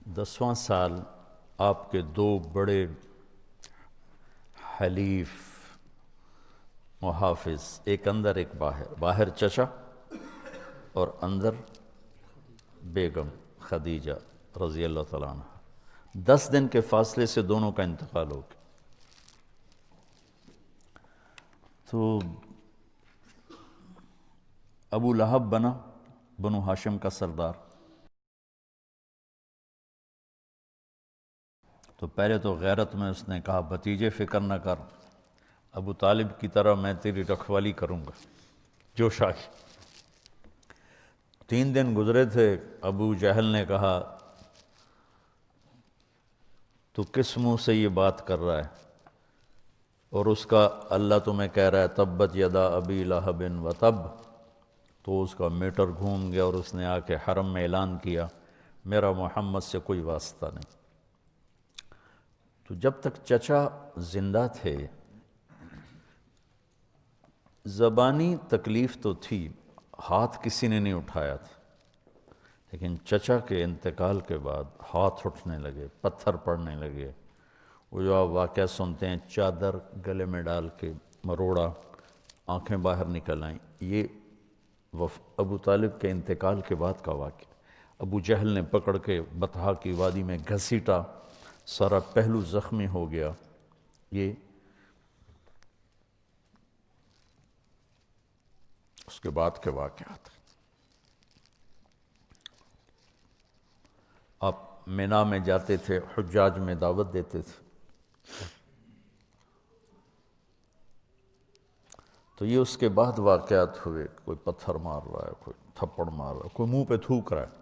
10واں سال آپ کے دو بڑے حلیف محافظ، ایک اندر ایک باہر، باہر چچا اور اندر بیگم خدیجہ رضی اللہ تعالیٰ عنہ، 10 دن کے فاصلے سے دونوں کا انتقال ہو گیا۔ تو ابو لہب بنا بنو ہاشم کا سردار۔ تو پہلے تو غیرت میں اس نے کہا بھتیجے فکر نہ کر، ابو طالب کی طرح میں تیری رکھوالی کروں گا، جوش آ گئی۔ 3 دن گزرے تھے، ابو جہل نے کہا تو کس منہ سے یہ بات کر رہا ہے؟ اور اس کا اللہ تمہیں کہہ رہا ہے تبت یدا ابی لہب وتب۔ تو اس کا میٹر گھوم گیا اور اس نے آ کے حرم میں اعلان کیا میرا محمد سے کوئی واسطہ نہیں۔ تو جب تک چچا زندہ تھے زبانی تکلیف تو تھی، ہاتھ کسی نے نہیں اٹھایا تھا، لیکن چچا کے انتقال کے بعد ہاتھ اٹھنے لگے، پتھر پڑنے لگے۔ وہ جو آپ واقعہ سنتے ہیں چادر گلے میں ڈال کے مروڑا، آنکھیں باہر نکل آئیں، یہ ابو طالب کے انتقال کے بعد کا واقعہ۔ ابو جہل نے پکڑ کے بطحا کی وادی میں گھسیٹا، سارا پہلو زخمی ہو گیا۔ یہ اس کے بعد کے واقعات۔ آپ مینا میں جاتے تھے، حجاج میں دعوت دیتے تھے، تو یہ اس کے بعد واقعات ہوئے، کوئی پتھر مار رہا ہے، کوئی تھپڑ مار رہا ہے، کوئی منہ پہ تھوک رہا ہے۔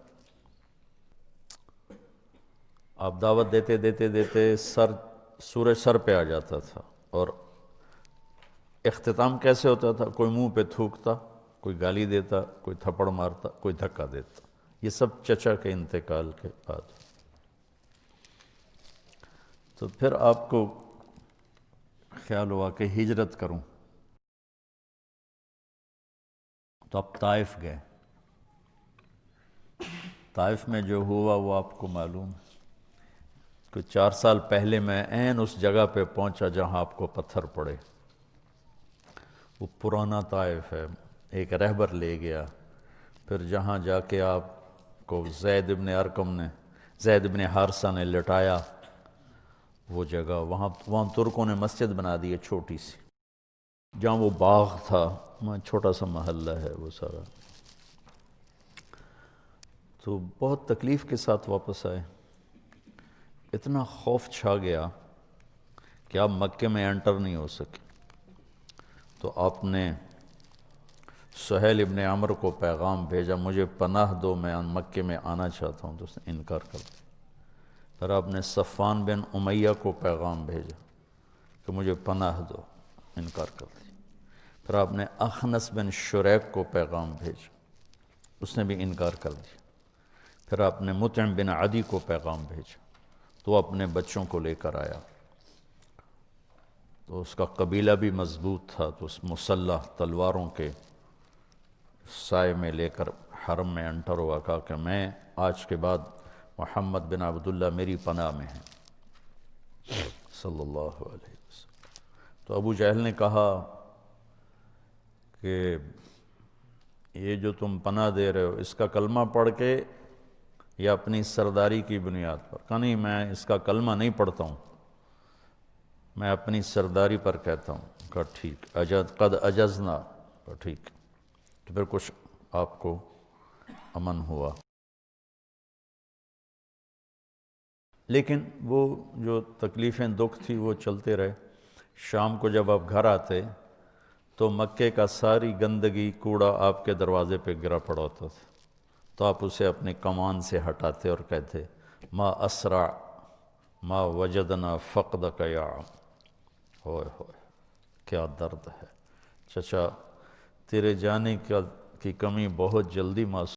آپ دعوت دیتے دیتے دیتے سورج سر پہ آ جاتا تھا، اور اختتام کیسے ہوتا تھا؟ کوئی منہ پہ تھوکتا، کوئی گالی دیتا، کوئی تھپڑ مارتا، کوئی دھکا دیتا۔ یہ سب چچا کے انتقال کے بعد۔ تو پھر آپ کو خیال ہوا کہ ہجرت کروں، تو آپ طائف گئے۔ طائف میں جو ہوا وہ آپ کو معلوم ہے۔ کہ 4 سال پہلے میں عین اس جگہ پہ پہنچا جہاں آپ کو پتھر پڑے۔ وہ پرانا طائف ہے، ایک رہبر لے گیا، پھر جہاں جا کے آپ کو زید بن حارثہ نے لٹایا، وہ جگہ وہاں ترکوں نے مسجد بنا دی ہے چھوٹی سی، جہاں وہ باغ تھا وہاں چھوٹا سا محلہ ہے وہ سارا۔ تو بہت تکلیف کے ساتھ واپس آئے، اتنا خوف چھا گیا کہ آپ مکے میں انٹر نہیں ہو سکے۔ تو آپ نے سہیل ابن عمرو کو پیغام بھیجا مجھے پناہ دو، میں مکے میں آنا چاہتا ہوں، تو اس نے انکار کر دیا۔ پھر آپ نے صفوان بن امیہ کو پیغام بھیجا کہ مجھے پناہ دو، انکار کر دیا۔ پھر آپ نے اخنس بن شریک کو پیغام بھیجا، اس نے بھی انکار کر دیا۔ پھر آپ نے مطعم بن عدی کو پیغام بھیجا، تو اپنے بچوں کو لے کر آیا۔ تو اس کا قبیلہ بھی مضبوط تھا، تو اس مسلح تلواروں کے سائے میں لے کر حرم میں انٹر ہوا، کہا کہ میں آج کے بعد محمد بن عبداللہ میری پناہ میں ہیں صلی اللہ علیہ وسلم۔ تو ابو جہل نے کہا کہ یہ جو تم پناہ دے رہے ہو اس کا کلمہ پڑھ کے یا اپنی سرداری کی بنیاد پر؟ کہا نہیں، میں اس کا کلمہ نہیں پڑھتا ہوں، میں اپنی سرداری پر کہتا ہوں۔ کہا ٹھیک، قد اجزنا، کہا ٹھیک۔ تو پھر کچھ آپ کو امن ہوا، لیکن وہ جو تکلیفیں دکھ تھی وہ چلتے رہے۔ شام کو جب آپ گھر آتے تو مکے کا ساری گندگی کوڑا آپ کے دروازے پہ گرا پڑا ہوتا تھا، تو آپ اسے اپنے کمان سے ہٹاتے اور کہتے ما اسرع ما وجدنا فقدک یا عم۔ ہوئے ہوئے کیا درد ہے چچا، تیرے جانے کی کمی بہت جلدی محسوس